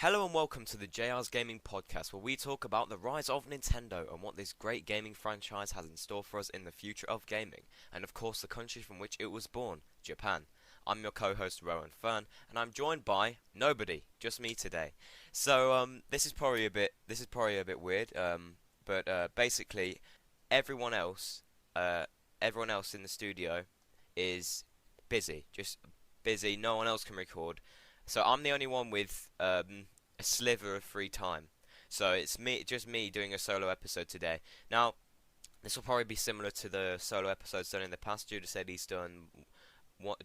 Hello and welcome to the JR's Gaming Podcast, where we talk about the rise of Nintendo and what this great gaming franchise has in store for us in the future of gaming, and of course the country from which it was born, Japan. I'm your co-host Roan Fern, and I'm joined by nobody, just me today. This is probably a bit weird, but basically everyone else, uh, everyone else in the studio is busy, just busy. No one else can record. So I'm the only one with a sliver of free time. So it's me, just me, doing a solo episode today. Now, this will probably be similar to the solo episodes done in the past. Judah said he's done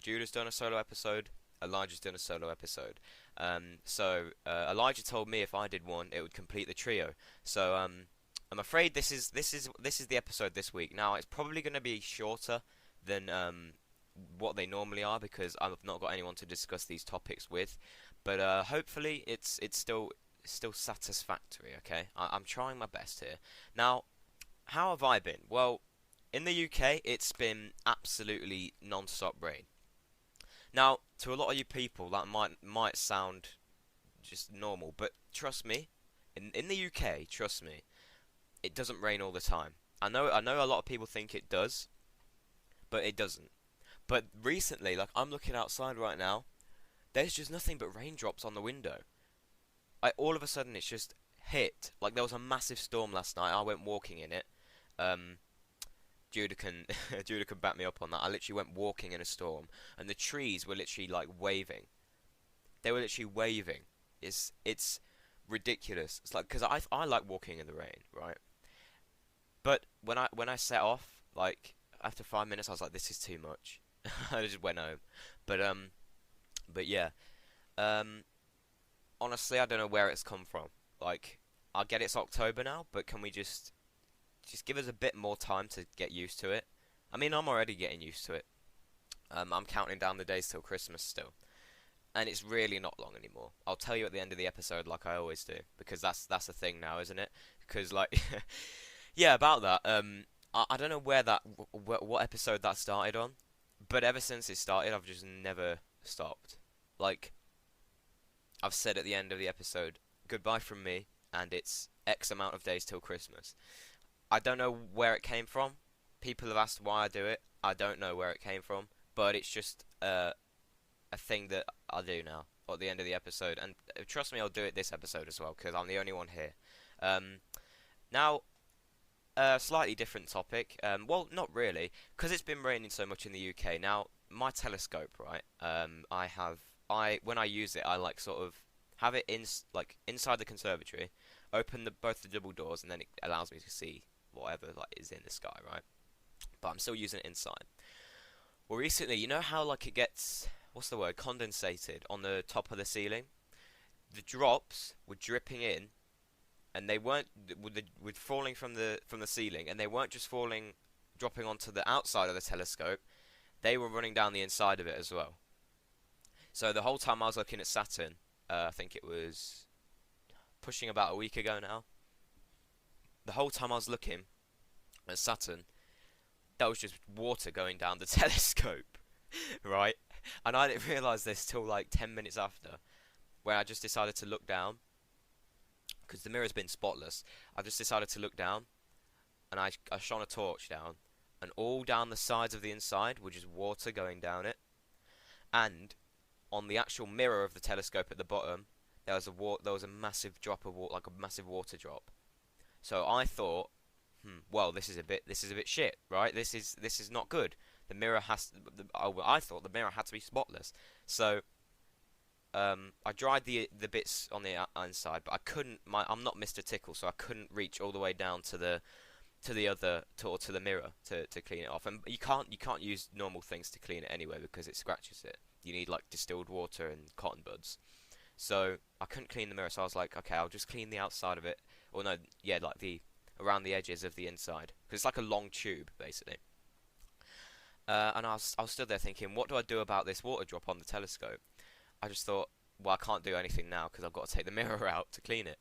Judah's done a solo episode. Elijah's done a solo episode. Elijah told me if I did one, it would complete the trio. I'm afraid this is the episode this week. Now it's probably going to be shorter than what they normally are because I've not got anyone to discuss these topics with. But hopefully it's still satisfactory. Okay, I'm trying my best here. Now, how have I been? Well, in the UK, it's been absolutely non-stop rain. Now, to a lot of you people, that might sound just normal, but trust me, in the UK, trust me, it doesn't rain all the time. I know a lot of people think it does, but it doesn't. But recently, like I'm looking outside right now, there's just nothing but raindrops on the window. All of a sudden it's just hit. Like there was a massive storm last night. I went walking in it. Um, Judah can Judah can back me up on that. I literally went walking in a storm, and the trees were literally like waving. They were literally waving. It's ridiculous. It's like because I like walking in the rain, right? But when I set off, like after 5 minutes, I was like, this is too much. I just went home. But um, but yeah. Um, Honestly, I don't know where it's come from. Like, I get it's October now, but can we just give us a bit more time to get used to it? I mean, I'm already getting used to it. I'm counting down the days till Christmas still, and it's really not long anymore. I'll tell you at the end of the episode, like I always do, because that's the thing now, isn't it? Because like, yeah, about that. I don't know where what episode that started on, but ever since it started, I've just never stopped. Like. I've said at the end of the episode, goodbye from me, and it's X amount of days till Christmas. I don't know where it came from. People have asked why I do it. I don't know where it came from, but it's just a thing that I do now at the end of the episode. And trust me, I'll do it this episode as well, because I'm the only one here. Um, Now, a slightly different topic. Well, not really, because it's been raining so much in the UK. Now, my telescope, right? When I use it, I like sort of have it like inside the conservatory, open both the double doors, and then it allows me to see whatever like is in the sky, right? But I'm still using it inside. Well, recently, you know how like it gets what's the word condensated on the top of the ceiling. The drops were dripping in, and they weren't with falling from the ceiling, and they weren't just falling, dropping onto the outside of the telescope. They were running down the inside of it as well. So the whole time I was looking at Saturn, I think it was pushing about a week ago now. The whole time I was looking at Saturn, that was just water going down the telescope, right? And I didn't realise this till like 10 minutes after, where I just decided to look down, because the mirror's been spotless. I just decided to look down, and I shone a torch down, and all down the sides of the inside were just water going down it, and on the actual mirror of the telescope at the bottom, there was a massive drop of water, like a massive water drop. So I thought, well, this is a bit shit, right? This is not good. The mirror I thought the mirror had to be spotless. So I dried the bits on the inside, but I couldn't. I'm not Mr. Tickle, so I couldn't reach all the way down to the mirror to clean it off. And you can't use normal things to clean it anyway because it scratches it. You need like distilled water and cotton buds. So I couldn't clean the mirror, so I was like, okay, I'll just clean the outside of it. Or no, yeah, like the around the edges of the inside, because it's like a long tube basically. And I was stood there thinking, what do I do about this water drop on the telescope? I just thought, well, I can't do anything now because I've got to take the mirror out to clean it.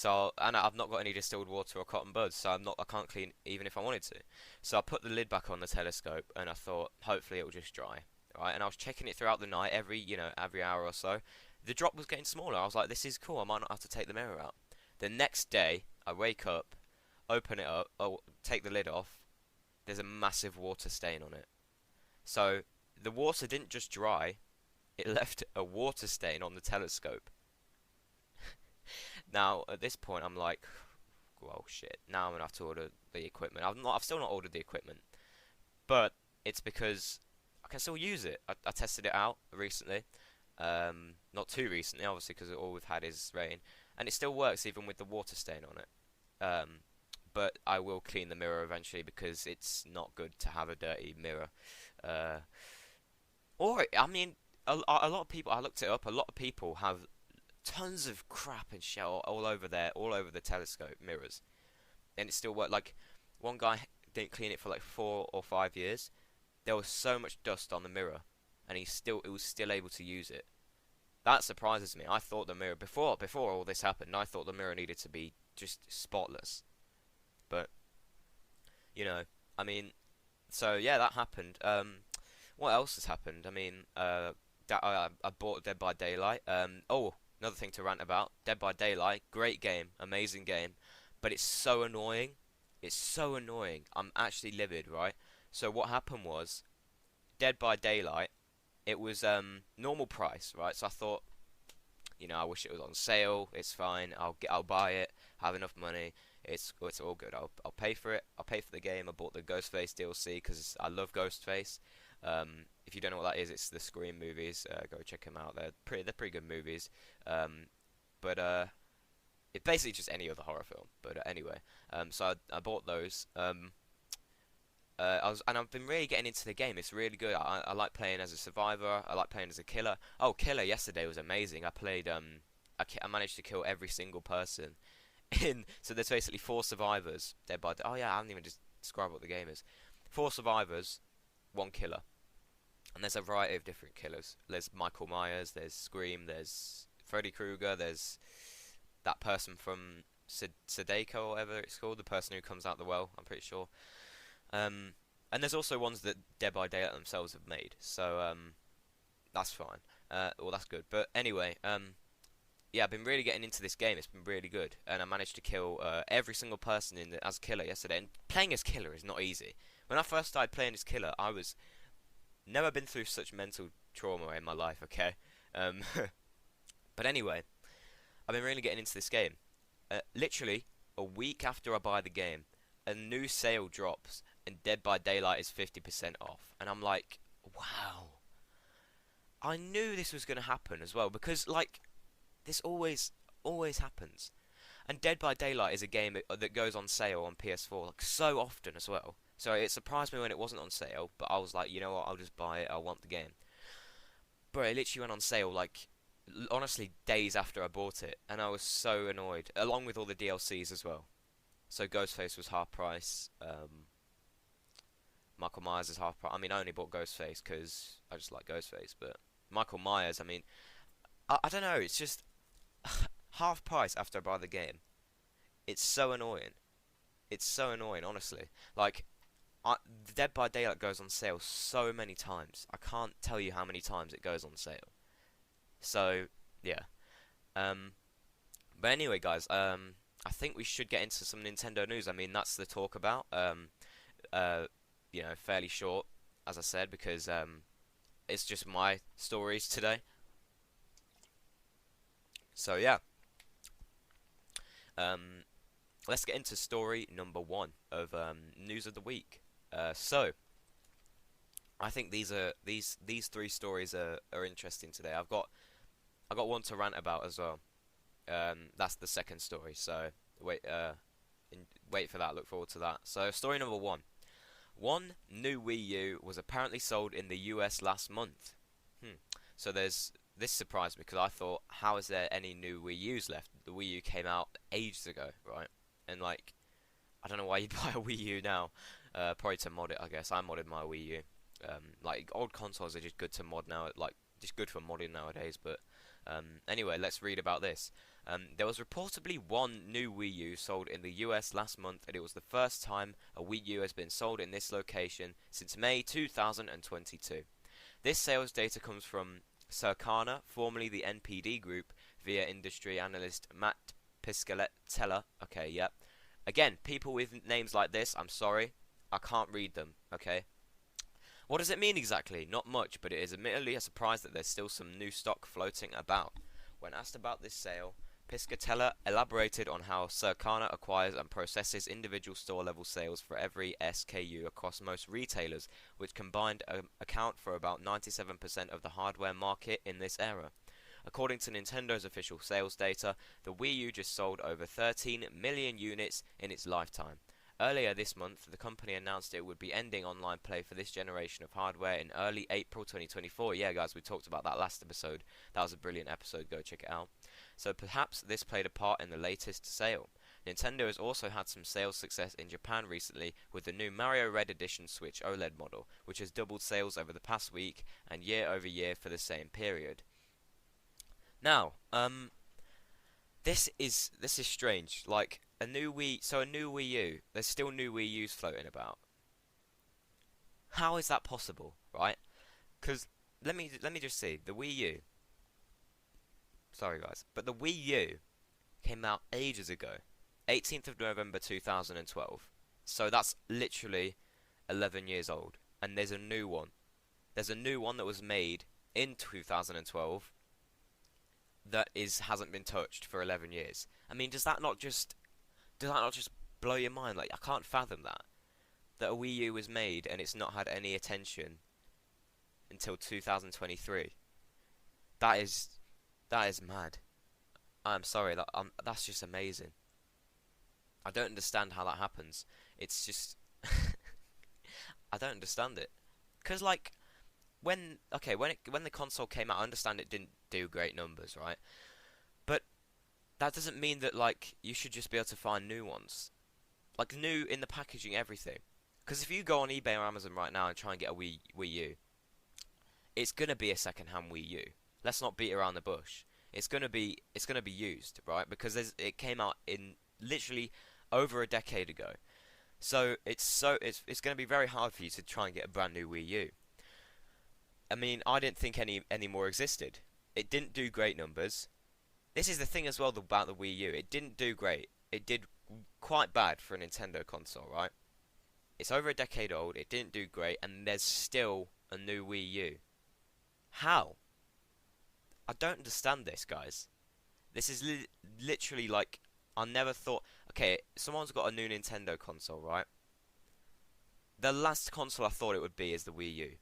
And I've not got any distilled water or cotton buds, so I can't clean even if I wanted to. So I put the lid back on the telescope, and I thought, hopefully it will just dry. Right, and I was checking it throughout the night, every hour or so. the drop was getting smaller. I was like, this is cool. I might not have to take the mirror out. The next day, I wake up, open it up, oh, take the lid off. There's a massive water stain on it. So the water didn't just dry; it left a water stain on the telescope. Now at this point, I'm like, well, shit. Now I'm gonna have to order the equipment. I've still not ordered the equipment, but it's because I can still use it. I tested it out recently. Not too recently, obviously, because all we've had is rain, and it still works even with the water stain on it. But I will clean the mirror eventually because it's not good to have a dirty mirror. Uh, or I mean, a lot of people. I looked it up. A lot of people have tons of crap and shit all over all over the telescope mirrors, and it still worked. Like one guy didn't clean it for like 4 or 5 years. There was so much dust on the mirror, and it was still able to use it. That surprises me. I thought the mirror before all this happened, I thought the mirror needed to be just spotless. But I mean, so yeah, that happened. What else has happened? I mean, I bought Dead by Daylight. Oh, another thing to rant about. Dead by Daylight, great game, amazing game, but it's so annoying. It's so annoying. I'm actually livid, right? So what happened was, Dead by Daylight, it was normal price, right? So I thought, I wish it was on sale. It's fine. I'll buy it. Have enough money. It's all good. I'll pay for it. I'll pay for the game. I bought the Ghostface DLC because I love Ghostface. If you don't know what that is, it's the Scream movies. Go check them out. They're pretty good movies. But it's basically just any other horror film. But anyway, so I bought those. I've been really getting into the game. It's really good. I like playing as a survivor. I like playing as a killer. Oh, killer yesterday was amazing. I played. I managed to kill every single person. So there's basically 4 survivors. Dead by. Oh yeah, I haven't even just described what the game is. 4 survivors, 1 killer, and there's a variety of different killers. There's Michael Myers. There's Scream. There's Freddy Krueger. There's that person from Sadako or whatever it's called. The person who comes out the well. I'm pretty sure. And there's also ones that Dead by Daylight themselves have made, so that's fine. Well, that's good. But anyway, yeah, I've been really getting into this game. It's been really good, and I managed to kill every single person as killer yesterday. And playing as killer is not easy. When I first started playing as killer, I was never been through such mental trauma in my life. Okay, but anyway, I've been really getting into this game. Literally a week after I buy the game, a new sale drops. And Dead by Daylight is 50% off. And I'm like, wow. I knew this was going to happen as well. Because, like, this always happens. And Dead by Daylight is a game that goes on sale on PS4, like, so often as well. So it surprised me when it wasn't on sale. But I was like, you know what, I'll just buy it. I want the game. But it literally went on sale, like, honestly, days after I bought it. And I was so annoyed. Along with all the DLCs as well. So Ghostface was half price. Michael Myers is half price. I mean, I only bought Ghostface because I just like Ghostface, but Michael Myers, I mean, I don't know, it's just half price after I buy the game. It's so annoying. It's so annoying, honestly. Like, Dead by Daylight goes on sale so many times. I can't tell you how many times it goes on sale. So, yeah. But anyway, guys, I think we should get into some Nintendo news. I mean, that's the talk about. Fairly short, as I said, because it's just my stories today. So yeah, let's get into story number 1 of news of the week. So I think these 3 stories are interesting today. I got one to rant about as well. That's the second story. So wait for that. Look forward to that. So story number 1. One new Wii U was apparently sold in the US last month. So this surprised me because I thought, how is there any new Wii U's left? The Wii U came out ages ago, right? And like, I don't know why you'd buy a Wii U now. Probably to mod it, I guess. I modded my Wii U. Like old consoles are just good to mod now. Like just good for modding nowadays. But anyway, let's read about this. There was reportedly one new Wii U sold in the US last month, and it was the first time a Wii U has been sold in this location since May 2022. This sales data comes from Circana, formerly the NPD Group, via industry analyst Matt Piscatella. Okay, yep. Again, people with names like this, I'm sorry, I can't read them, okay? What does it mean exactly? Not much, but it is admittedly a surprise that there's still some new stock floating about. When asked about this sale, Piscatella elaborated on how Circana acquires and processes individual store-level sales for every SKU across most retailers, which combined account for about 97% of the hardware market in this era. According to Nintendo's official sales data, the Wii U just sold over 13 million units in its lifetime. Earlier this month, the company announced it would be ending online play for this generation of hardware in early April 2024. Yeah, guys, we talked about that last episode. That was a brilliant episode. Go check it out. So perhaps this played a part in the latest sale. Nintendo has also had some sales success in Japan recently with the new Mario Red Edition Switch OLED model, which has doubled sales over the past week and year over year for the same period. Now, this is strange. Like a new Wii U. There's still new Wii U's floating about. How is that possible, right? Because let me just see the Wii U. Sorry, guys, but the Wii U came out ages ago, 18th of November 2012. So that's literally 11 years old, and there's a new one. There's a new one that was made in 2012 that hasn't been touched for 11 years. I mean, does that not just blow your mind? Like, I can't fathom that a Wii U was made and it's not had any attention until 2023. That is mad. I'm sorry, that's just amazing. I don't understand how that happens. It's just I don't understand it. 'Cause like when the console came out, I understand it didn't do great numbers, right? But that doesn't mean that like you should just be able to find new ones, like new in the packaging, everything. Because if you go on eBay or Amazon right now and try and get a Wii U, it's gonna be a second-hand Wii U. Let's not beat around the bush. It's gonna be used, right? Because it came out in literally over a decade ago. So it's gonna be very hard for you to try and get a brand new Wii U. I mean, I didn't think any more existed. It didn't do great numbers. This is the thing as well about the Wii U. It didn't do great. It did quite bad for a Nintendo console, right? It's over a decade old. It didn't do great, and there's still a new Wii U. How? I don't understand this, guys. This is literally like I never thought. Okay, someone's got a new Nintendo console, right? The last console I thought it would be is the Wii U,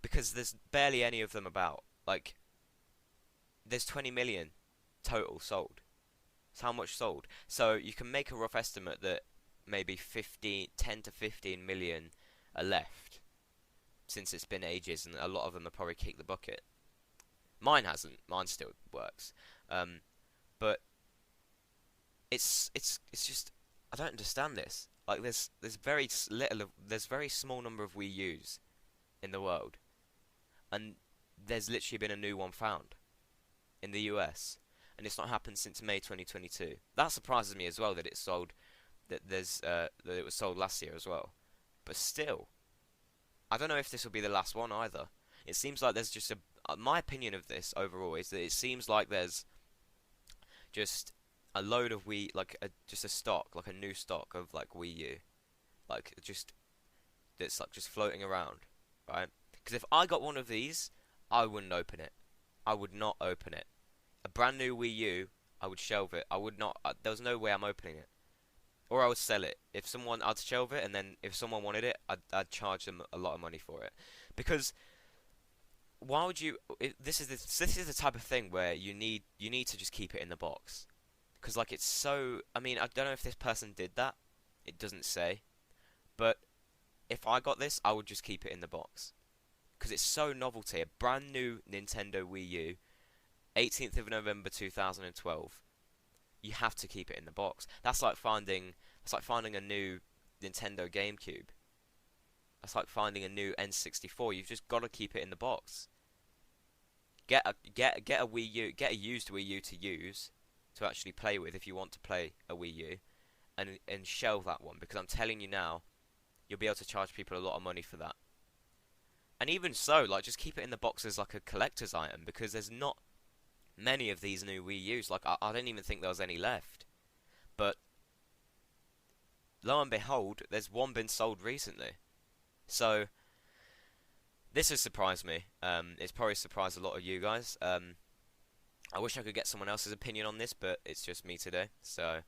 because there's barely any of them about. Like, there's 20 million total sold. That's how much sold. So you can make a rough estimate that maybe 10 to 15 million are left, since it's been ages, and a lot of them have probably kicked the bucket. Mine hasn't. Mine still works. But it's just I don't understand this. Like there's very small number of Wii U's in the world, and there's literally been a new one found in the US, and it's not happened since May 2022. That surprises me as well that it sold that it was sold last year as well. But still, I don't know if this will be the last one either. It seems like there's just my opinion of this overall is that it seems like there's just a load of just a stock, like a new stock of like Wii U, like just that's like just floating around, right? Because if I got one of these, I wouldn't open it. I would not open it. A brand new Wii U, I would shelve it. I would not. There was no way I'm opening it, or I would sell it. I'd shelve it, and then if someone wanted it, I'd charge them a lot of money for it, because why would you? This is the type of thing where you need to just keep it in the box, because like it's so. I mean, I don't know if this person did that. It doesn't say, but if I got this, I would just keep it in the box, because it's so novelty. A brand new Nintendo Wii U, 18th of November 2012. You have to keep it in the box. That's like finding a new Nintendo GameCube. That's like finding a new N64. You've just got to keep it in the box. Get a Wii U, get a used Wii U to use to actually play with if you want to play a Wii U, and shelve that one, because I'm telling you now, you'll be able to charge people a lot of money for that. And even so, like, just keep it in the box as like a collector's item because there's not many of these new Wii U's. Like, I don't even think there was any left. But lo and behold, there's one been sold recently. So this has surprised me. It's probably surprised a lot of you guys. I wish I could get someone else's opinion on this, but it's just me today. So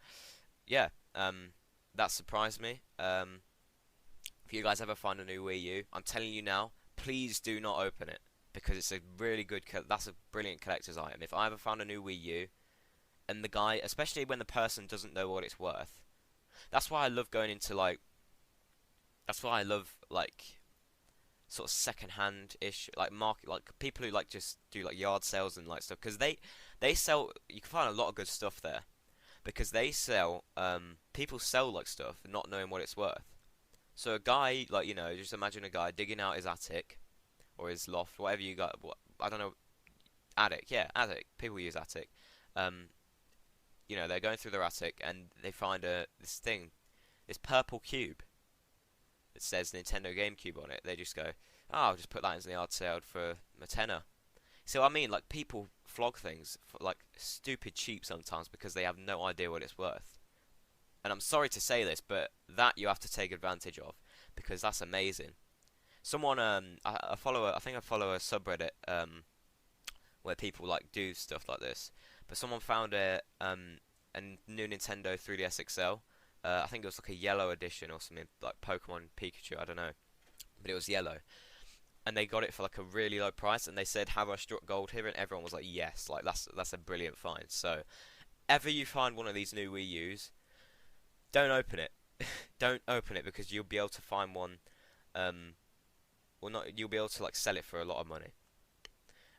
yeah, that surprised me. If you guys ever find a new Wii U, I'm telling you now, please do not open it because it's a really good. That's a brilliant collector's item. If I ever found a new Wii U, and the guy, especially when the person doesn't know what it's worth, that's why I love going into like. That's why I love like sort of second-hand ish like market, like people who like just do like yard sales and like stuff because they sell. You can find a lot of good stuff there because they sell. People sell like stuff not knowing what it's worth. So a guy, like, just imagine a guy digging out his attic or his loft, whatever you got. I don't know, attic, yeah, attic. People use attic. They're going through their attic and they find this purple cube that says Nintendo GameCube on it. They just go, oh, I'll just put that in the yard sale for a tenner. So I mean, like, people flog things for like stupid cheap sometimes because they have no idea what it's worth. And I'm sorry to say this, but that you have to take advantage of because that's amazing. Someone, I think I follow a subreddit where people like do stuff like this. But someone found a new Nintendo 3DS XL. I think it was like a yellow edition or something like Pokemon Pikachu. I don't know, but it was yellow, and they got it for like a really low price. And they said, "Have I struck gold here?" And everyone was like, "Yes!" Like that's a brilliant find. So, ever you find one of these new Wii U's, don't open it. Don't open it because you'll be able to find one. Not. You'll be able to like sell it for a lot of money.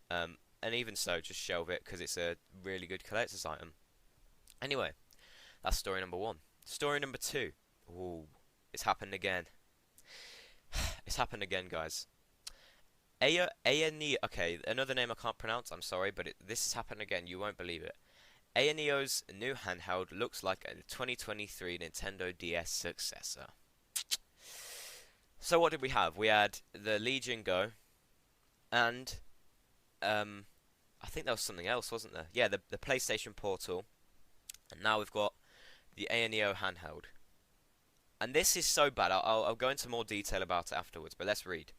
And even so, just shelve it because it's a really good collector's item. Anyway, that's story number 1. Story number 2. Ooh, it's happened again. It's happened again, guys. Ayaneo. Okay, another name I can't pronounce. I'm sorry, but this has happened again. You won't believe it. Ayaneo's new handheld looks like a 2023 Nintendo DS successor. So what did we have? We had the Legion Go, and I think there was something else, wasn't there? Yeah, the PlayStation Portal, and now we've got the Ayaneo handheld. And this is so bad. I'll go into more detail about it afterwards, but let's read.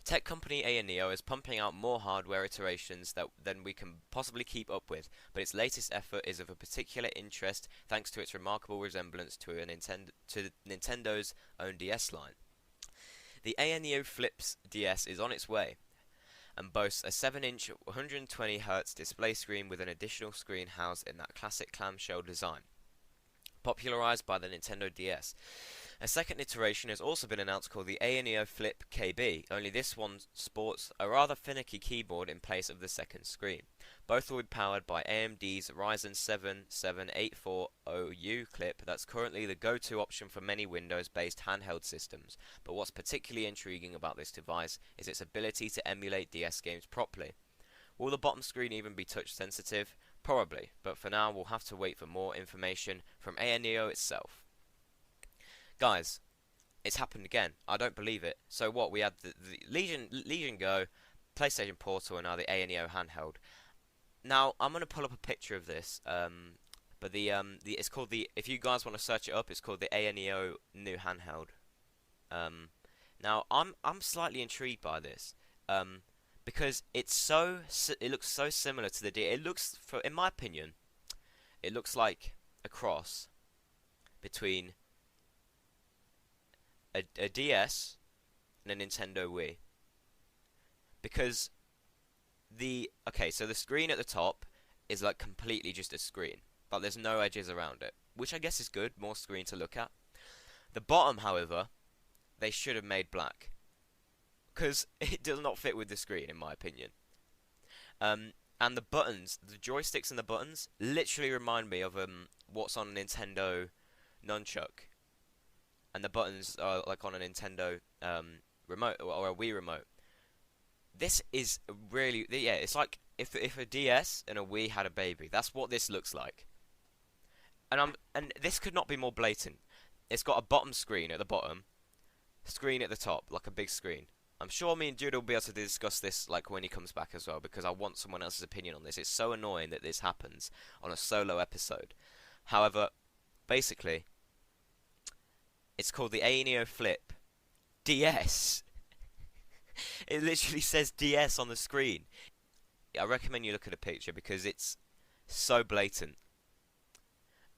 Tech company Ayaneo is pumping out more hardware iterations than we can possibly keep up with, but its latest effort is of a particular interest thanks to its remarkable resemblance to Nintendo's own DS line. The Ayaneo Flips DS is on its way and boasts a 7-inch 120Hz display screen with an additional screen housed in that classic clamshell design, popularized by the Nintendo DS. A second iteration has also been announced called the Ayaneo Flip KB, only this one sports a rather finicky keyboard in place of the second screen. Both will be powered by AMD's Ryzen 7 7840U chip that's currently the go-to option for many Windows-based handheld systems, but what's particularly intriguing about this device is its ability to emulate DS games properly. Will the bottom screen even be touch sensitive? Probably, but for now we'll have to wait for more information from Ayaneo itself. Guys, it's happened again. I don't believe it. So what? We had the Legion Go, PlayStation Portal, and now the Ayaneo handheld. Now I'm gonna pull up a picture of this. But it's called the. If you guys want to search it up, it's called the Ayaneo new handheld. Now I'm slightly intrigued by this. Because it looks so similar to the D. It looks, in my opinion, it looks like a cross between a DS and a Nintendo Wii. Because so the screen at the top is like completely just a screen, but there's no edges around it, which I guess is good, more screen to look at. The bottom, however, they should have made black, because it does not fit with the screen, in my opinion. And the buttons, the joysticks and the buttons, literally remind me of what's on a Nintendo Nunchuck. And the buttons are like on a Nintendo remote or a Wii remote. This is really, yeah, it's like if a DS and a Wii had a baby. That's what this looks like. And this could not be more blatant. It's got a bottom screen at the bottom, screen at the top, like a big screen. I'm sure me and Jude will be able to discuss this like when he comes back as well, because I want someone else's opinion on this. It's so annoying that this happens on a solo episode. However, basically, it's called the Ayaneo Flip DS. It literally says DS on the screen. I recommend you look at a picture because it's so blatant.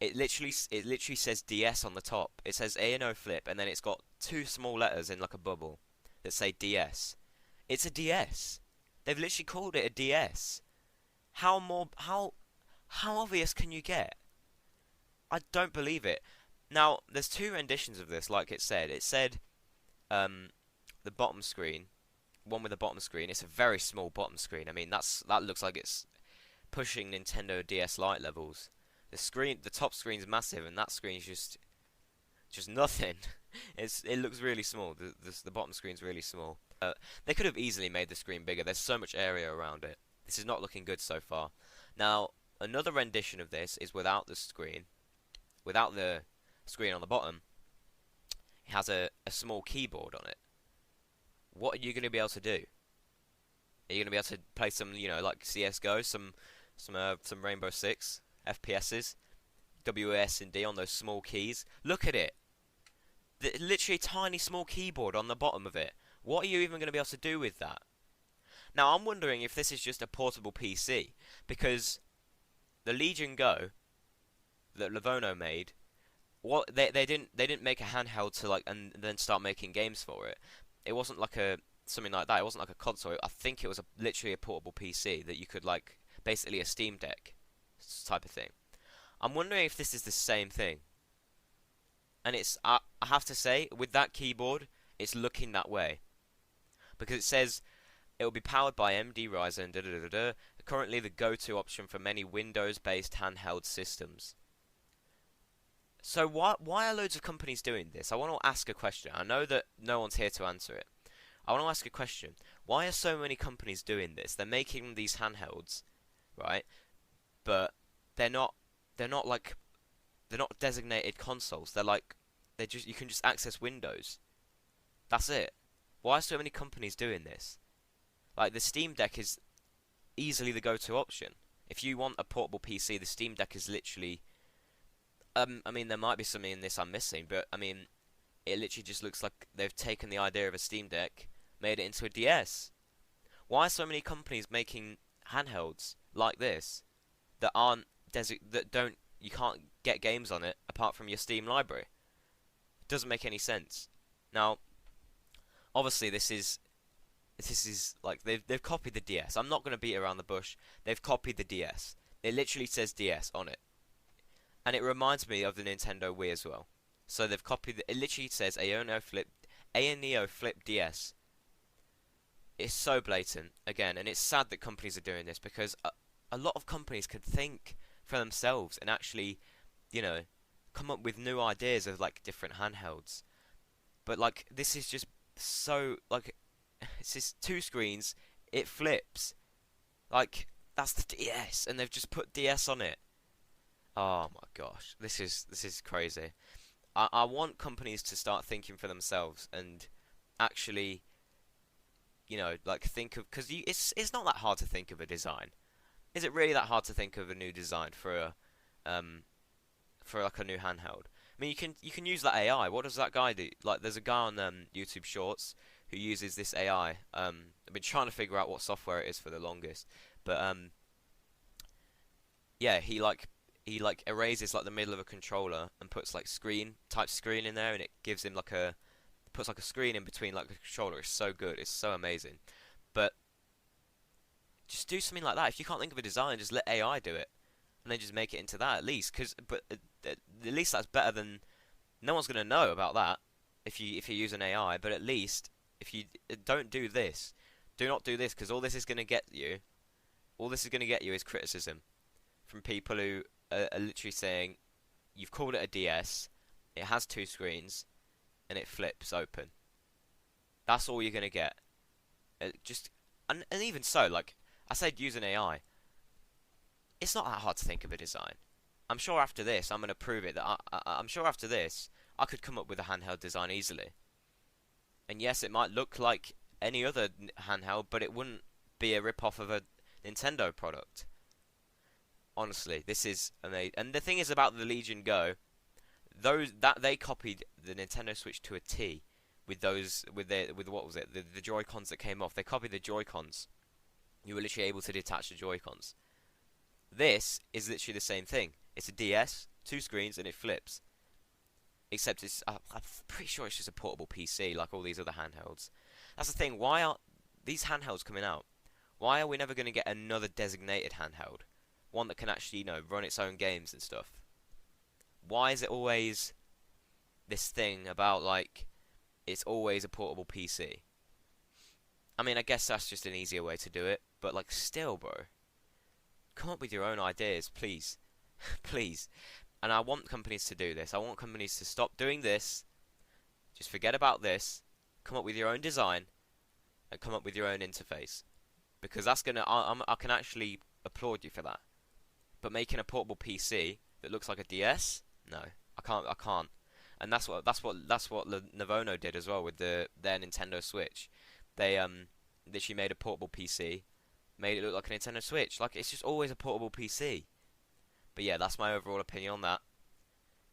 It literally says DS on the top. It says A&O Flip, and then it's got two small letters in like a bubble that say DS. It's a DS. They've literally called it a DS. How obvious can you get? I don't believe it. Now, there's two renditions of this, like it said. It said the bottom screen, one with the bottom screen. It's a very small bottom screen. I mean, that looks like it's pushing Nintendo DS Lite levels. The top screen's massive, and that screen's just nothing. It looks really small. The bottom screen's really small. They could have easily made the screen bigger. There's so much area around it. This is not looking good so far. Now, another rendition of this is without the screen. Without the screen on the bottom, it has a small keyboard on it. What are you going to be able to do? Are you going to be able to play some, like CS:GO, some Rainbow Six FPSs, WASD on those small keys? Look at it. Literally tiny small keyboard on the bottom of it. What are you even going to be able to do with that? Now, I'm wondering if this is just a portable PC, because the Legion Go that Livono made, they didn't make a handheld to like and then start making games for it. It wasn't like something like that. It wasn't like a console. I think it was literally a portable PC that you could like basically a Steam Deck type of thing. I'm wondering if this is the same thing. And I have to say, with that keyboard, it's looking that way, because it says it will be powered by MD Ryzen, currently the go-to option for many Windows-based handheld systems. So why are loads of companies doing this? I want to ask a question. I know that no one's here to answer it. I want to ask a question. Why are so many companies doing this? They're making these handhelds, right? But they're not designated consoles. You can just access Windows. That's it. Why are so many companies doing this? Like, the Steam Deck is easily the go-to option. If you want a portable PC, the Steam Deck is literally... I mean, there might be something in this I'm missing, but, I mean, it literally just looks like they've taken the idea of a Steam Deck, made it into a DS. Why are so many companies making handhelds like this that you can't get games on it apart from your Steam library? It doesn't make any sense. Now, obviously, this is like they've copied the DS. I'm not going to beat around the bush. They've copied the DS. It literally says DS on it, and it reminds me of the Nintendo Wii as well. So they've copied. It literally says Ayaneo Flip DS. It's so blatant again, and it's sad that companies are doing this, because a lot of companies could think for themselves and actually, come up with new ideas of like different handhelds. But like, this is just so like, it's just two screens. It flips. Like, that's the DS, and they've just put DS on it. Oh my gosh, this is crazy. I want companies to start thinking for themselves and actually, like think of, because it's not that hard to think of a design. Is it really that hard to think of a new design for like a new handheld? I mean, you can use that AI. What does that guy do? Like, there's a guy on YouTube Shorts who uses this AI. I've been trying to figure out what software it is for the longest, but yeah, he erases like the middle of a controller and puts like type screen in there, and it gives him puts like a screen in between like the controller. It's so good. It's so amazing. But just do something like that. If you can't think of a design, just let AI do it, and then just make it into that at least. But at least that's better than, no one's gonna know about that if you use an AI. But at least if you don't do this, do not do this, because all this is gonna get you is criticism from people who are literally saying you've called it a DS, it has two screens, and it flips open. That's all you're gonna get. And even so, like I said, use an AI. It's not that hard to think of a design. I'm sure after this, I'm gonna prove it. I'm sure after this, I could come up with a handheld design easily. And yes, it might look like any other handheld, but it wouldn't be a rip-off of a Nintendo product. Honestly, this is amazing. And the thing is about the Legion Go, those that they copied the Nintendo Switch to a T with those with what was it, the Joy Cons that came off. They copied the Joy Cons. You were literally able to detach the Joy Cons. This is literally the same thing. It's a DS, two screens, and it flips. Except I'm pretty sure it's just a portable PC, like all these other handhelds. That's the thing. Why are these handhelds coming out? Why are we never going to get another designated handheld, one that can actually, run its own games and stuff? Why is it always this thing about like it's always a portable PC? I mean, I guess that's just an easier way to do it, but like still, bro, come up with your own ideas, please. Please. And I want companies to do this. I want companies to stop doing this. Just forget about this. Come up with your own design and come up with your own interface. Because that's I can actually applaud you for that. But making a portable PC that looks like a DS? No. I can't. And that's what Lenovo did as well with their Nintendo Switch. They literally made a portable PC, made it look like a Nintendo Switch. Like, it's just always a portable PC. But yeah, that's my overall opinion on that.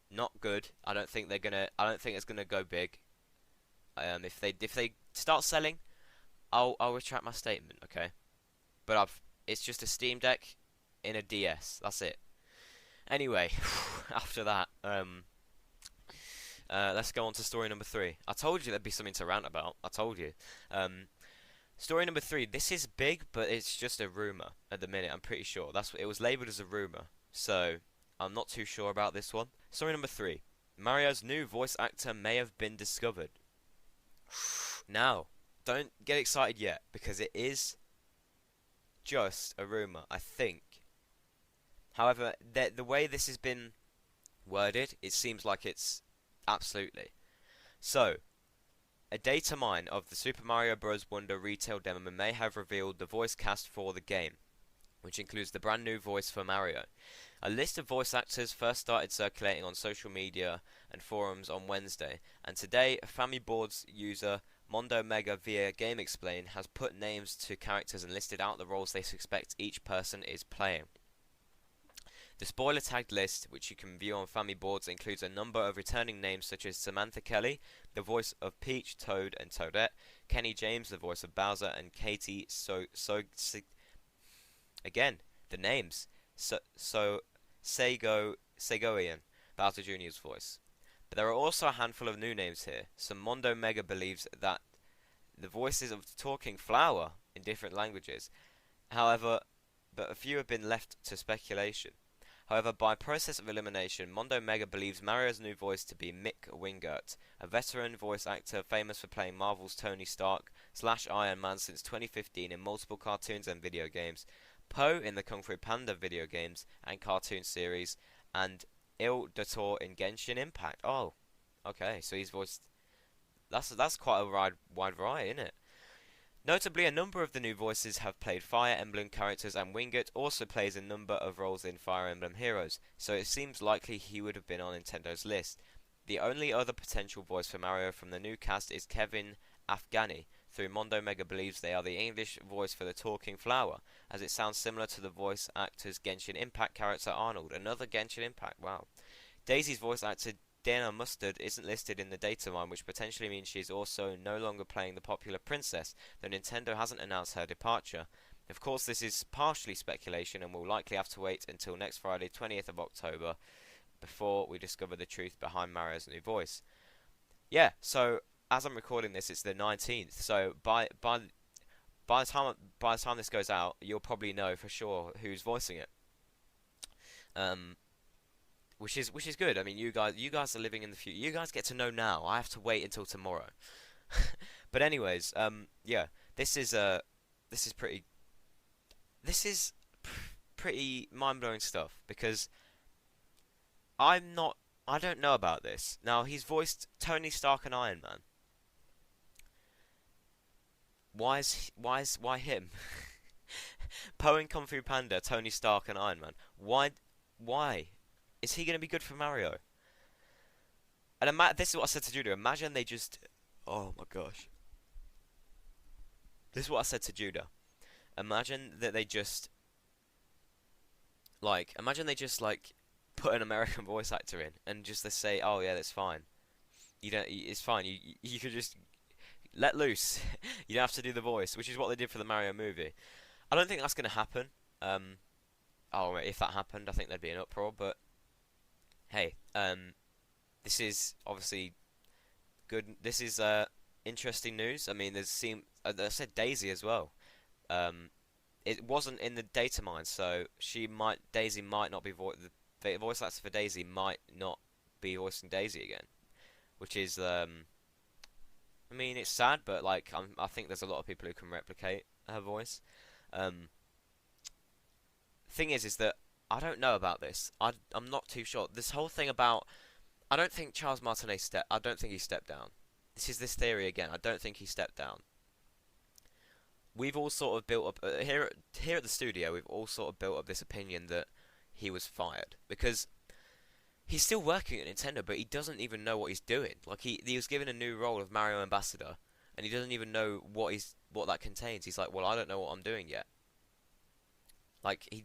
Not good. I don't think it's gonna go big. If they start selling, I'll retract my statement. Okay. But it's just a Steam Deck in a DS. That's it. Anyway, after that, let's go on to story number 3. I told you there'd be something to rant about. I told you. Story number 3. This is big, but it's just a rumor at the minute. I'm pretty sure it was labeled as a rumor. So, I'm not too sure about this one. Story number 3. Mario's new voice actor may have been discovered. Now, don't get excited yet, because it is just a rumor, I think. However, the way this has been worded, it seems like it's absolutely. So, a data mine of the Super Mario Bros. Wonder retail demo may have revealed the voice cast for the game, which includes the brand new voice for Mario. A list of voice actors first started circulating on social media and forums on Wednesday, and today FamiBoards user Mondo Mega via GameXplain has put names to characters and listed out the roles they suspect each person is playing. The spoiler-tagged list, which you can view on FamiBoards, includes a number of returning names such as Samantha Kelly, the voice of Peach, Toad, and Toadette, Kenny James, the voice of Bowser, and Katie again, the names. Segoian, Bowser Jr.'s voice. But there are also a handful of new names here. Some Mondo Mega believes that the voices of the talking flower in different languages. However, but a few have been left to speculation. However, by process of elimination, Mondo Mega believes Mario's new voice to be Mick Wingert, a veteran voice actor famous for playing Marvel's Tony Stark / Iron Man since 2015 in multiple cartoons and video games, Poe in the Kung Fu Panda video games and cartoon series, and Il Dottore in Genshin Impact. Oh, okay, so he's voiced. That's quite a wide variety, isn't it? Notably, a number of the new voices have played Fire Emblem characters, and Wingert also plays a number of roles in Fire Emblem Heroes, so it seems likely he would have been on Nintendo's list. The only other potential voice for Mario from the new cast is Kevin Afghani, through Mondo Mega believes they are the English voice for the talking flower, as it sounds similar to the voice actor's Genshin Impact character Arnold. Another Genshin Impact, wow. Daisy's voice actor Dana Mustard isn't listed in the data mine, which potentially means she is also no longer playing the popular princess, though Nintendo hasn't announced her departure. Of course, this is partially speculation and we'll likely have to wait until next Friday, 20th of October, before we discover the truth behind Mario's new voice. Yeah, so as I'm recording this, it's the 19th, so by the time this goes out, you'll probably know for sure who's voicing it. Which is good. I mean, you guys are living in the future. You guys get to know now. I have to wait until tomorrow. But anyways, yeah, this is pretty mind-blowing stuff, because I don't know about this. Now, he's voiced Tony Stark and Iron Man. Why him? Poe in Kung Fu Panda, Tony Stark and Iron Man. Why? Is he going to be good for Mario? And this is what I said to Judo. Imagine they just... Oh my gosh. This is what I said to Judah. Imagine that they just like put an American voice actor in and just they say, "Oh yeah, that's fine. You don't. It's fine. You could just let loose. You don't have to do the voice," which is what they did for the Mario movie. I don't think that's gonna happen. If that happened, I think there'd be an uproar. But hey, this is obviously good. This is interesting news. I mean, I said Daisy as well. It wasn't in the data mine, so Daisy might not be the voice actor for Daisy might not be voicing Daisy again, which is I mean, it's sad, but like I think there's a lot of people who can replicate her voice. Thing is that I don't know about this. I'm not too sure. This whole thing about I don't think Charles Martinet I don't think he stepped down. This is this theory again. I don't think he stepped down. We've all sort of built up here at the studio. We've all sort of built up this opinion that he was fired because he's still working at Nintendo, but he doesn't even know what he's doing. Like he was given a new role of Mario Ambassador, and he doesn't even know what that contains. He's like, well, I don't know what I'm doing yet. Like he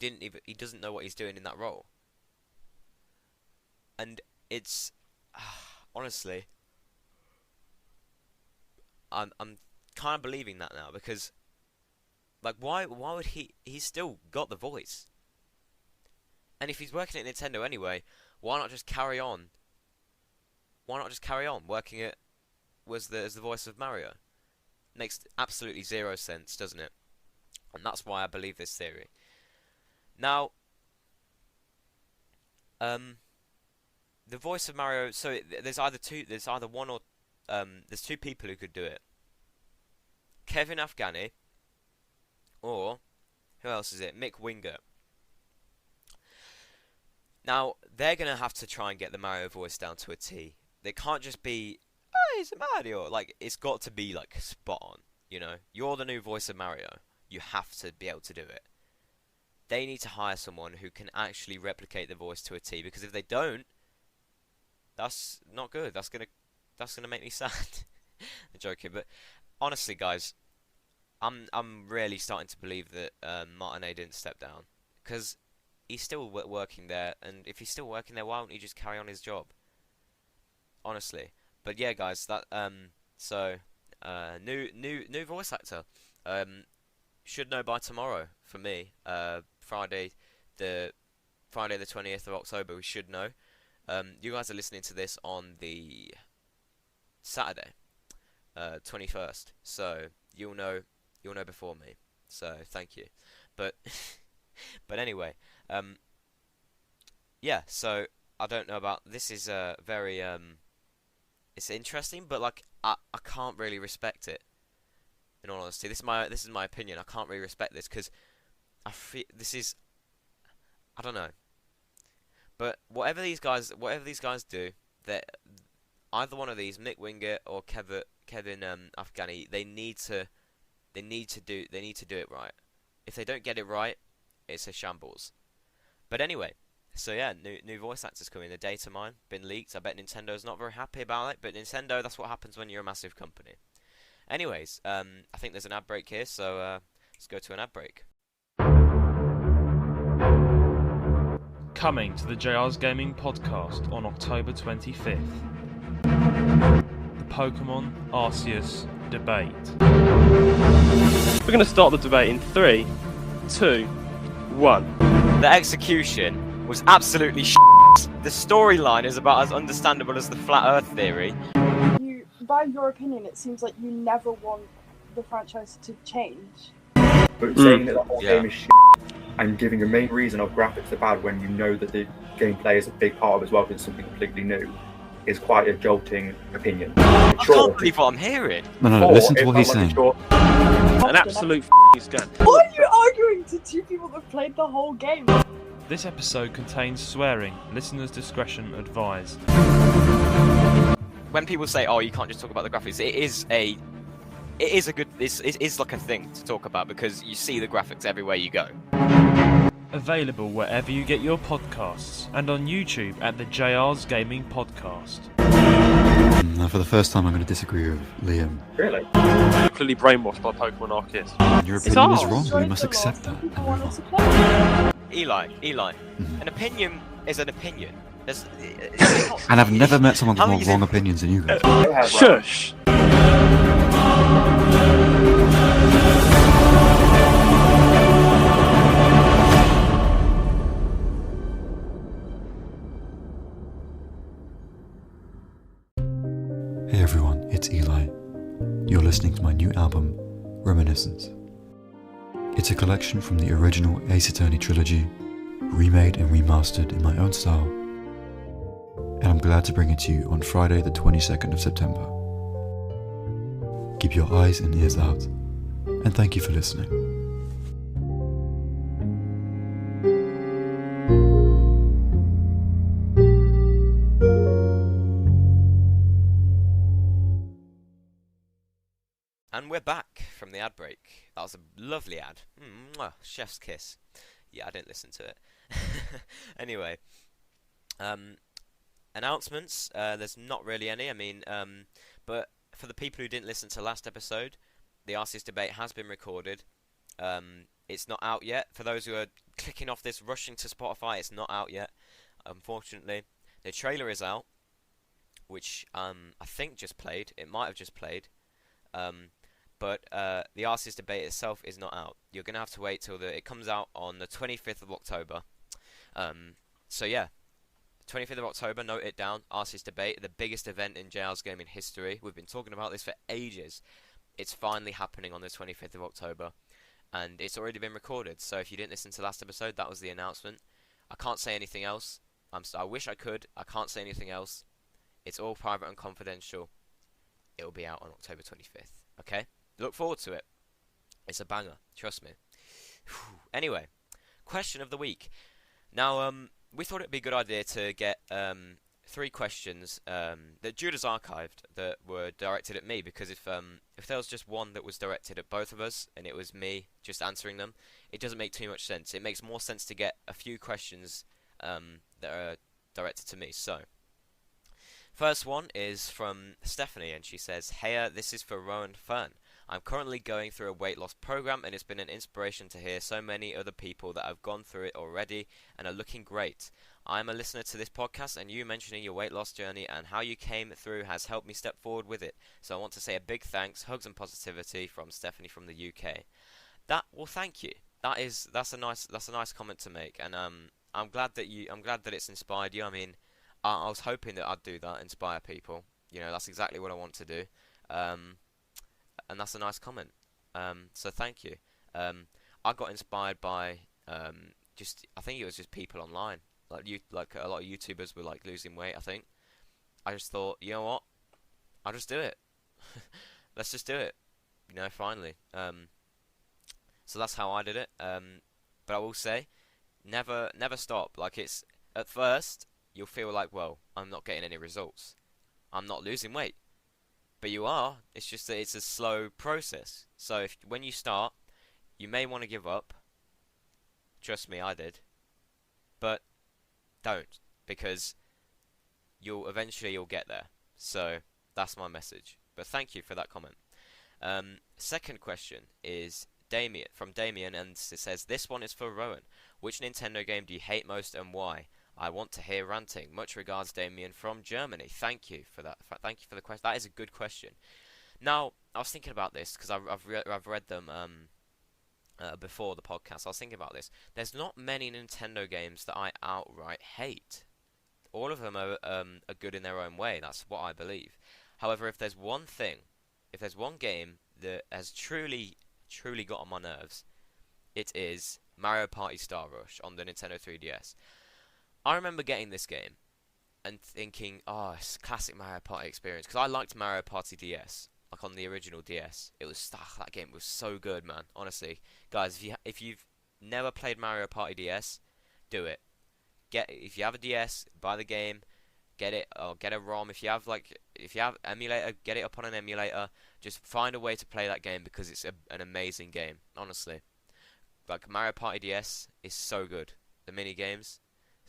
doesn't know what he's doing in that role, and it's honestly, I'm kind of believing that now because. Like, why would he's still got the voice. And if he's working at Nintendo anyway, why not just carry on? Why not just carry on working as the voice of Mario? Makes absolutely zero sense, doesn't it? And that's why I believe this theory. Now, the voice of Mario, so there's either two people who could do it. Kevin Afghani, or, who else is it? Mick Winger. Now, they're going to have to try and get the Mario voice down to a T. They can't just be, oh, he's a Mario. Like, it's got to be, like, spot on, you know? You're the new voice of Mario. You have to be able to do it. They need to hire someone who can actually replicate the voice to a T, because if they don't, that's not good. That's gonna make me sad. I'm joking, but honestly, guys, I'm really starting to believe that Martinet didn't step down because he's still working there, and if he's still working there, why don't he just carry on his job? Honestly, but yeah, guys, that new voice actor should know by tomorrow for me. Friday the 20th of October. We should know. You guys are listening to this on the Saturday, 21st, so you'll know before me, so thank you. But but anyway, yeah, so I don't know about this. Is very it's interesting, but like I can't really respect it, in all honesty. This is my opinion. I can't really respect this because I feel I don't know, but whatever these guys do, that either one of these, Mick Winger or Kevin Afghani, they need to do it right. If they don't get it right, it's a shambles. But anyway, so yeah, new voice actors coming. The data mine been leaked. I bet Nintendo's not very happy about it, but Nintendo, that's what happens when you're a massive company. Anyways, I think there's an ad break here, so let's go to an ad break. Coming to the JR's Gaming Podcast on October 25th. The Pokemon Arceus debate. We're going to start the debate in 3, 2, 1. The execution was absolutely The storyline is about as understandable as the flat Earth theory. By your opinion, it seems like you never want the franchise to change. But saying that the whole game is and giving a main reason of graphics are bad when you know that the gameplay is a big part of it as well, because it's something completely new, is quite a jolting opinion. I can't believe what I'm hearing. No, listen to what he's saying. An absolute scam. Why are you arguing to two people that played the whole game? This episode contains swearing. Listeners' discretion advised. When people say, "Oh, you can't just talk about the graphics," it is like a thing to talk about because you see the graphics everywhere you go. Available wherever you get your podcasts and on YouTube at the JR's Gaming Podcast. Now, for the first time, I'm going to disagree with Liam. Really? You're clearly brainwashed by Pokemon Arceus. Your It's opinion is art. wrong. Enjoyed We must the accept loss, that and and people move want us on. to play. Eli, Mhm. an opinion is an opinion. There's, And I've never met someone with How more is wrong it- opinions than you guys. Go ahead, Roan. Shush! Hey everyone, it's Eli. You're listening to my new album, Reminiscence. It's a collection from the original Ace Attorney trilogy, remade and remastered in my own style, and I'm glad to bring it to you on Friday the 22nd of September. Keep your eyes and ears out, and thank you for listening. And we're back from the ad break. That was a lovely ad. Mwah, chef's kiss. Yeah, I didn't listen to it. Anyway, announcements. There's not really any. I mean, but for the people who didn't listen to last episode, the Arceus debate has been recorded. It's not out yet. For those who are clicking off this, rushing to Spotify, it's not out yet. Unfortunately, the trailer is out, which I think just played. It might have just played. But the Arceus debate itself is not out. You're going to have to wait till it comes out on the 25th of October. So yeah, 25th of October, note it down. Arceus debate, the biggest event in JR's gaming history. We've been talking about this for ages. It's finally happening on the 25th of October. And it's already been recorded. So if you didn't listen to last episode, that was the announcement. I can't say anything else. I wish I could. I can't say anything else. It's all private and confidential. It will be out on October 25th. Okay? Look forward to it. It's a banger. Trust me. Anyway, question of the week. Now, we thought it'd be a good idea to get 3 questions that Jude has archived that were directed at me, because if there was just one that was directed at both of us and it was me just answering them, it doesn't make too much sense. It makes more sense to get a few questions that are directed to me. So, first one is from Stephanie, and she says, "Hey, this is for Roan Fern. I'm currently going through a weight loss program, and it's been an inspiration to hear so many other people that have gone through it already and are looking great. I'm a listener to this podcast, and you mentioning your weight loss journey and how you came through has helped me step forward with it. So I want to say a big thanks, hugs and positivity from Stephanie from the UK." Well, thank you. That's a nice comment to make, and I'm glad that it's inspired you. I mean, I was hoping that I'd do that, inspire people. You know, that's exactly what I want to do. And that's a nice comment. So thank you. I got inspired by I think it was just people online. Like a lot of YouTubers were like losing weight. I think I just thought, you know what? I'll just do it. Let's just do it. You know, finally. So that's how I did it. But I will say, never stop. Like, it's at first you'll feel like, well, I'm not getting any results. I'm not losing weight. But you are. It's just that it's a slow process. So when you start, you may want to give up. Trust me, I did. But don't, because you'll get there. So that's my message. But thank you for that comment. Second question is from Damien, and it says, "This one is for Rowan. Which Nintendo game do you hate most and why? I want to hear ranting. Much regards, Damien from Germany." Thank you for that. Thank you for the question. That is a good question. Now, I was thinking about this because I've read them before the podcast. I was thinking about this. There's not many Nintendo games that I outright hate. All of them are good in their own way. That's what I believe. However, if there's one game that has truly got on my nerves, it is Mario Party Star Rush on the Nintendo 3DS. I remember getting this game and thinking, oh, it's a classic Mario Party experience, because I liked Mario Party DS, like on the original DS. That game was so good, man. Honestly, guys, if you've never played Mario Party DS, do it. If you have a DS, buy the game, get it, or get a ROM. If you have emulator, get it up on an emulator. Just find a way to play that game, because it's an amazing game. Honestly, like Mario Party DS is so good. The mini games,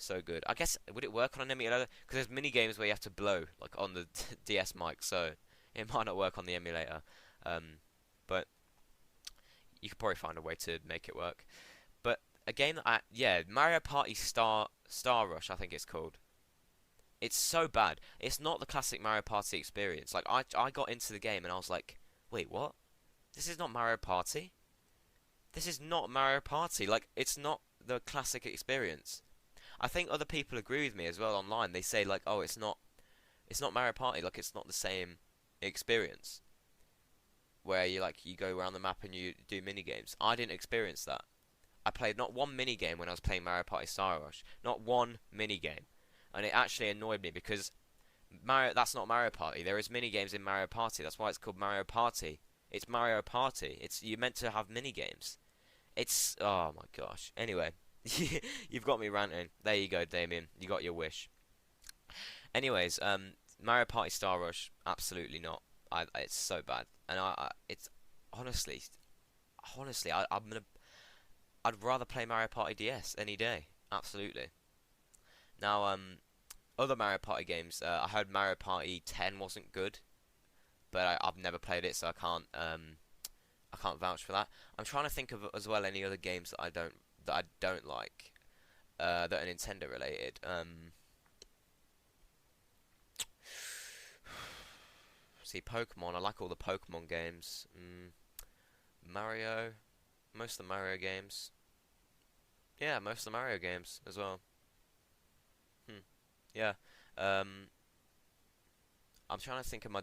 So good. I guess would it work on an emulator? Because there's mini games where you have to blow like on the DS mic, so it might not work on the emulator. But you could probably find a way to make it work. But a game that Mario Party Star Rush, I think it's called. It's so bad. It's not the classic Mario Party experience. Like I got into the game and I was like, wait, what? This is not Mario Party. This is not Mario Party. Like it's not the classic experience. I think other people agree with me as well online. They say like, oh, it's not Mario Party. Like it's not the same experience where you go around the map and you do mini games. I didn't experience that. I played not one mini game when I was playing Mario Party Star Rush. Not one mini game, and it actually annoyed me because that's not Mario Party. There is mini games in Mario Party. That's why it's called Mario Party. It's Mario Party. You're meant to have mini games. It's oh my gosh. Anyway, you've got me ranting. There you go, Damien. You got your wish. Anyways, Mario Party Star Rush, absolutely not. It's so bad, and it's honestly, I'd rather play Mario Party DS any day. Absolutely. Now, other Mario Party games. I heard Mario Party 10 wasn't good, but I've never played it, so I can't vouch for that. I'm trying to think of as well any other games that I don't like that are Nintendo related. See, Pokemon. I like all the Pokemon games. Mario. Most of the Mario games. Yeah, most of the Mario games as well. Yeah. I'm trying to think of my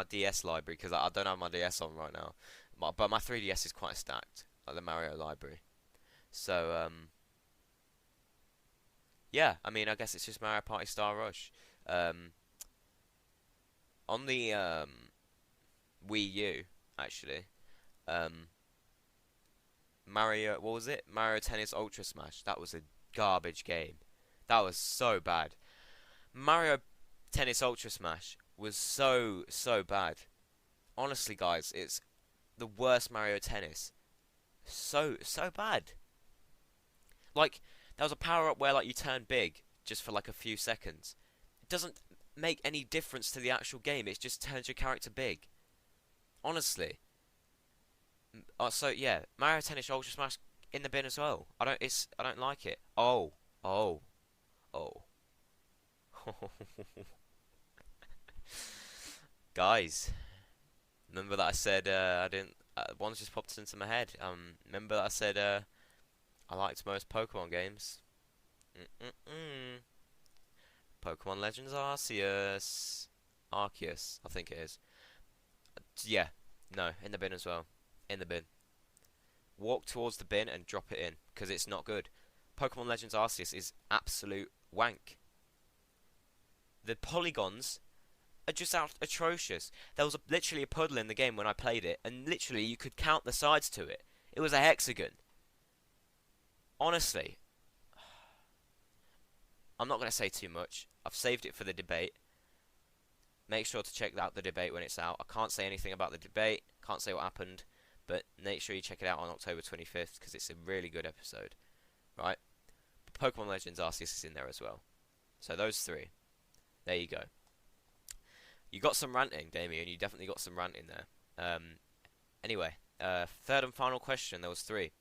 DS library because I don't have my DS on right now. But my 3DS is quite stacked, like the Mario library. So yeah. I mean, I guess it's just Mario Party Star Rush. On the Wii U, actually. Mario, what was it? Mario Tennis Ultra Smash. That was a garbage game. That was so bad. Mario Tennis Ultra Smash was so bad. Honestly, guys, it's the worst Mario Tennis. So bad. Like there was a power up where like you turn big just for like a few seconds. It doesn't make any difference to the actual game. It just turns your character big. Honestly. So yeah, Mario Tennis Ultra Smash in the bin as well. I don't like it. Oh. Guys, remember that I said I didn't. One's just popped into my head. Remember that I said I liked most Pokemon games. Pokemon Legends Arceus, I think it is. Yeah, no, in the bin as well. In the bin. Walk towards the bin and drop it in, because it's not good. Pokemon Legends Arceus is absolute wank. The polygons are just atrocious. There was literally a puddle in the game when I played it, and literally you could count the sides to it. It was a hexagon. Honestly, I'm not going to say too much. I've saved it for the debate. Make sure to check out the debate when it's out. I can't say anything about the debate. Can't say what happened. But make sure you check it out on October 25th, because it's a really good episode. Right? But Pokemon Legends Arceus is in there as well. So those three. There you go. You got some ranting, Damien. You definitely got some ranting there. Anyway, third and final question. There was three.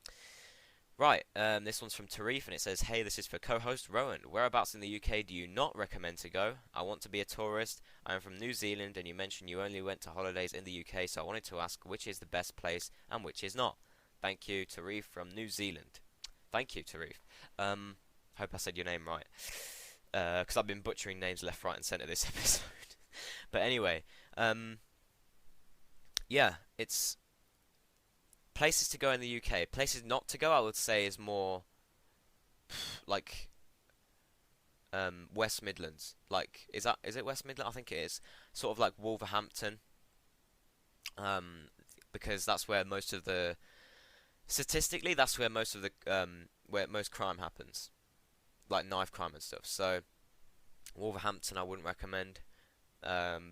Right, this one's from Tarif, and it says, hey, this is for co-host Rowan. Whereabouts in the UK do you not recommend to go? I want to be a tourist. I am from New Zealand, and you mentioned you only went to holidays in the UK, so I wanted to ask which is the best place and which is not. Thank you, Tarif from New Zealand. Thank you, Tarif. Hope I said your name right. Because I've been butchering names left, right, and centre this episode. But anyway, yeah, it's places to go in the UK. Places not to go, I would say, is more like West Midlands. Like, is it West Midlands? I think it is. Sort of like Wolverhampton, because that's where most of the statistically that's where most of the where most crime happens, like knife crime and stuff. So Wolverhampton, I wouldn't recommend.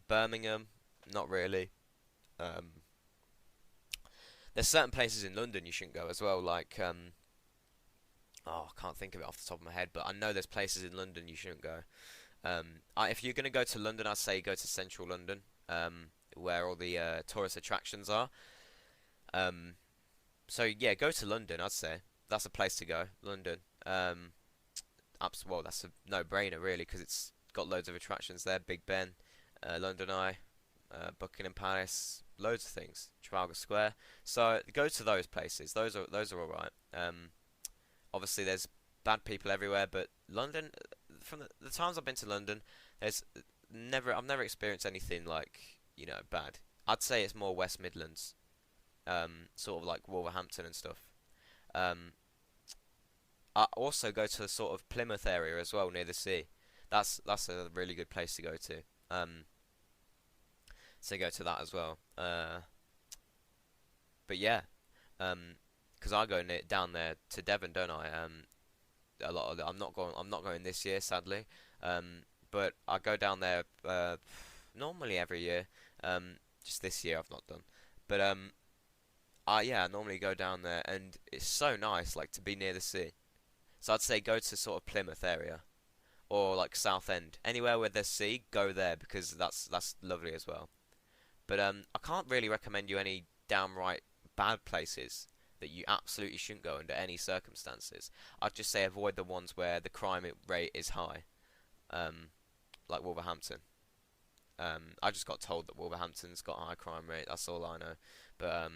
Birmingham, not really. There's certain places in London you shouldn't go as well, like Oh, I can't think of it off the top of my head, but I know there's places in London you shouldn't go. If you're gonna go to London, I'd say go to central London, where all the tourist attractions are. Um, so yeah, go to London. I'd say that's a place to go. London. Well, that's a no-brainer really, because it's got loads of attractions there. Big Ben, London Eye, Buckingham Palace, loads of things. Trafalgar Square. So go to those places. Those are all right. Obviously, there's bad people everywhere, but London, from the times I've been to London, I've never experienced anything like, bad. I'd say it's more West Midlands, sort of like Wolverhampton and stuff. Um, I also go to the sort of Plymouth area as well, near the sea. That's a really good place to go to. So go to that as well. But yeah, 'cause I go down there to Devon, don't I? A lot of I'm not going. I'm not going this year, sadly. But I go down there normally every year. Just this year I've not done. But I normally go down there, and it's so nice, like to be near the sea. So I'd say go to sort of Plymouth area or like Southend, anywhere where there's sea, go there because that's lovely as well. But I can't really recommend you any downright bad places that you absolutely shouldn't go under any circumstances. I'd just say avoid the ones where the crime rate is high, like Wolverhampton. I just got told that Wolverhampton's got a high crime rate. That's all I know. But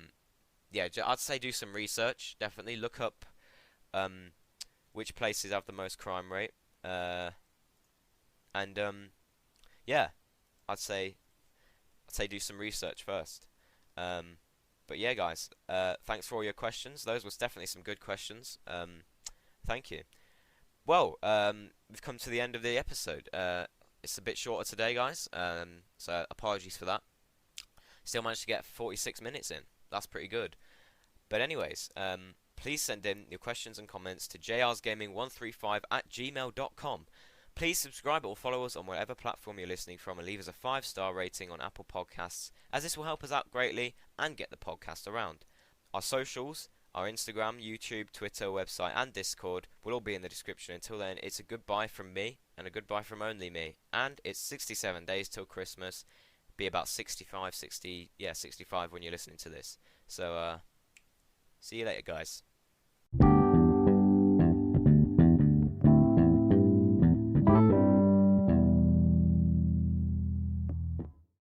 yeah, I'd say do some research. Definitely look up which places have the most crime rate. And yeah, I'd say do some research first. But yeah, guys, thanks for all your questions. Those was definitely some good questions. Thank you. Well, we've come to the end of the episode. It's a bit shorter today, guys. So apologies for that. Still managed to get 46 minutes in. That's pretty good. But anyways, please send in your questions and comments to jrsgaming135@gmail.com. Please subscribe or follow us on whatever platform you're listening from, and leave us a 5-star rating on Apple Podcasts, as this will help us out greatly and get the podcast around. Our socials, our Instagram, YouTube, Twitter, website and Discord will all be in the description. Until then, it's a goodbye from me and a goodbye from only me. And it's 67 days till Christmas. Be about 65 when you're listening to this. So, see you later, guys.